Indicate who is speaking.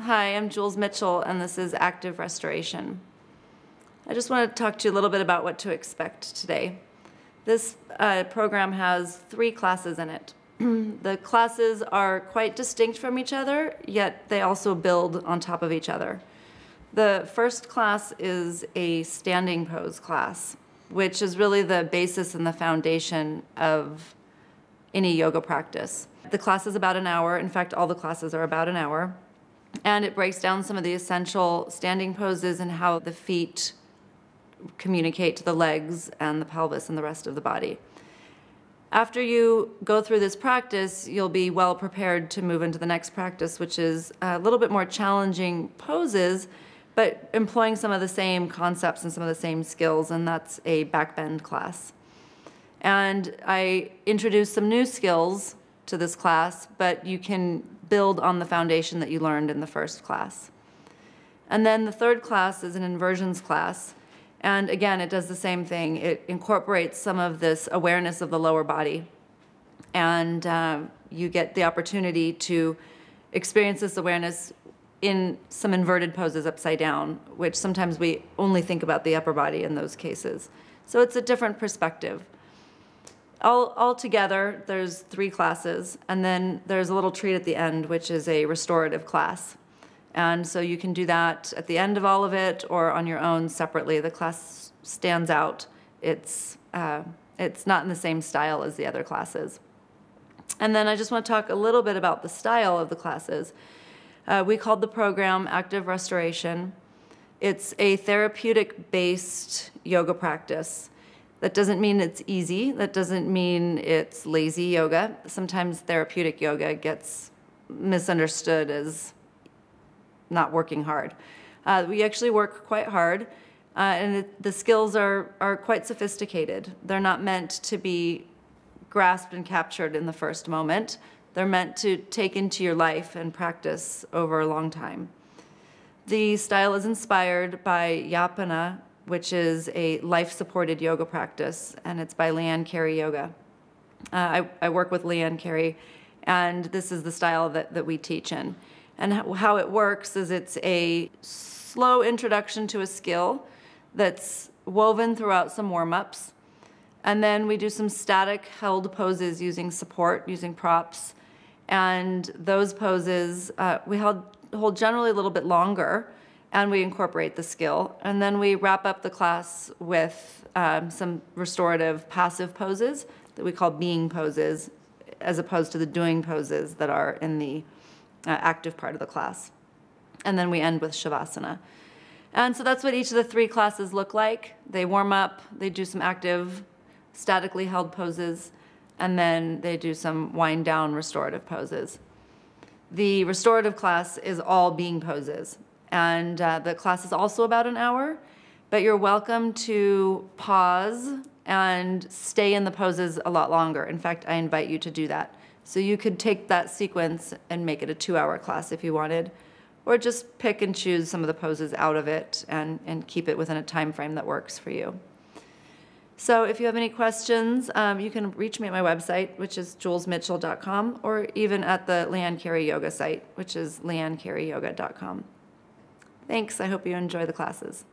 Speaker 1: Hi, I'm Jules Mitchell, and this is Active Restoration. I just want to talk to you a little bit about what to expect today. This program has 3 classes in it. The classes are quite distinct from each other, yet they also build on top of each other. The first class is a standing pose class, which is really the basis and the foundation of any yoga practice. The class is about an hour. In fact, all the classes are about an hour. And it breaks down some of the essential standing poses and how the feet communicate to the legs and the pelvis and the rest of the body. After you go through this practice, you'll be well prepared to move into the next practice, which is a little bit more challenging poses, but employing some of the same concepts and some of the same skills, and that's a back bend class. And I introduced some new skills to this class, but you can build on the foundation that you learned in the first class. And then the third class is an Inversions Class. And again, it does the same thing. It incorporates some of this awareness of the lower body. And you get the opportunity to experience this awareness in some inverted poses upside down, which sometimes we only think about the upper body in those cases. So it's a different perspective. All together, there's 3 classes, and then there's a little treat at the end, which is a restorative class. And so you can do that at the end of all of it or on your own separately. The class stands out. It's not in the same style as the other classes. And then I just want to talk a little bit about the style of the classes. We called the program Active Restoration. It's a therapeutic-based yoga practice. That doesn't mean it's easy. That doesn't mean it's lazy yoga. Sometimes therapeutic yoga gets misunderstood as not working hard. We actually work quite hard, and the skills are quite sophisticated. They're not meant to be grasped and captured in the first moment. They're meant to take into your life and practice over a long time. The style is inspired by Yapana, which is a life-supported yoga practice, and it's by Leanne Carey Yoga. I work with Leanne Carey, and this is the style that we teach in. And how it works is it's a slow introduction to a skill that's woven throughout some warm-ups, and then we do some static held poses using support, using props, and those poses we hold generally a little bit longer, and we incorporate the skill. And then we wrap up the class with some restorative passive poses that we call being poses, as opposed to the doing poses that are in the active part of the class. And then we end with Shavasana. And so that's what each of the 3 classes look like. They warm up, they do some active, statically held poses, and then they do some wind down restorative poses. The restorative class is all being poses. And the class is also about an hour, but you're welcome to pause and stay in the poses a lot longer. In fact, I invite you to do that. So you could take that sequence and make it a 2-hour class if you wanted, or just pick and choose some of the poses out of it and keep it within a time frame that works for you. So if you have any questions, you can reach me at my website, which is julesmitchell.com, or even at the Leanne Carey Yoga site, which is leannecareyyoga.com. Thanks. I hope you enjoy the classes.